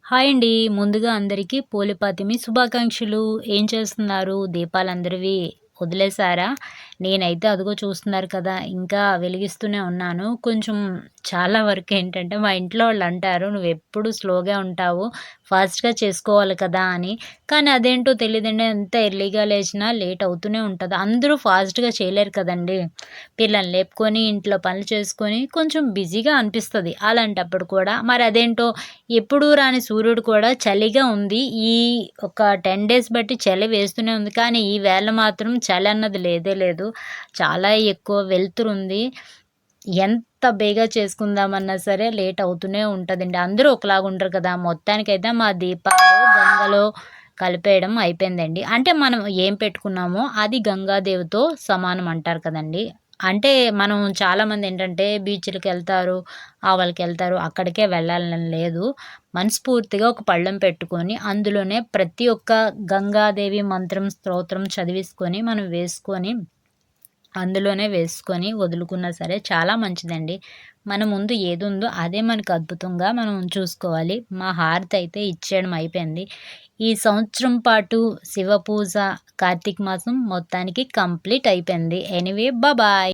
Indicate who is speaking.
Speaker 1: Hi అండి. ముందుగా అందరికీ పోలిపాతిమి శుభాకాంక్షలు. ఏం చేస్తున్నారు? దీపాలందరివి వదిలేసారా? నేనైతే అదిగో చూస్తున్నారు కదా! ఇంకా వెలిగిస్తూనే ఉన్నాను. కొంచెం చాలా వరకేంటంటే మా ఇంట్లో వాళ్ళంటారు, "నువ్వెప్పుడు స్లోగా ఉంటావు. ఫాస్ట్‌గా చేసుకోవాలి కదా!" అని. కానీ అదేంటో తెలీదండి. ఎంత ఎర్లీగా లేచినా లేట్ అవుతూనే ఉంటది. అందరూ ఫాస్ట్‌గా చేయలేరు కదండీ! పిల్లల్ని లేపుకొని, ఇంట్లో పనులు చేసుకొని కొంచెం బిజీగా అనిపిస్తది. అలాంటప్పుడు కూడా మరదేంటో ఎప్పుడూ రాని సూర్యుడు కూడా చలిగా ఉంది. ఈ ఒక 10 డేస్ బట్టి చలి వేస్తూనే ఉంది. కానీ ఈ వేళ మాత్రం చలన్నది లేదే లేదు. చాలా ఎక్కువ వెలుతురుంది. ఎంత బేగా చేసుకుందామన్నా సరే లేట్ అవుతూనే ఉంటదండి. అందరూ ఒకలాగుండరు కదా! మొత్తానికైతే మా దీపాలు గంగలో కలిపేయడం అయిపోయిందండి. అంటే మనం ఏం పెట్టుకున్నామో అది గంగాదేవితో సమానం అంటారు కదండీ! అంటే మనం చాలామందేంటంటే బీచ్‌లకెళ్తారు, ఆవలకెళ్తారు అక్కడికే వెళ్ళాలని లేదు. మనస్ఫూర్తిగా ఒక పళ్ళెం పెట్టుకొని అందులోనే ప్రతి ఒక్క గంగాదేవి మంత్రం, స్తోత్రం చదివేసుకొని మనం వేసుకొని అందులోనే వేసుకొని వదులుకున్నా సరే చాలా మంచిదండి. మన ముందు ఏదుందో అదే మనకు అద్భుతంగా మనం చూసుకోవాలి. మా హారతయితే ఇచ్చేయడం అయిపోయింది. ఈ సంవత్సరం పాటు శివ పూజ, కార్తీక మాసం మొత్తానికి కంప్లీట్ అయిపోయింది. Anyway bye.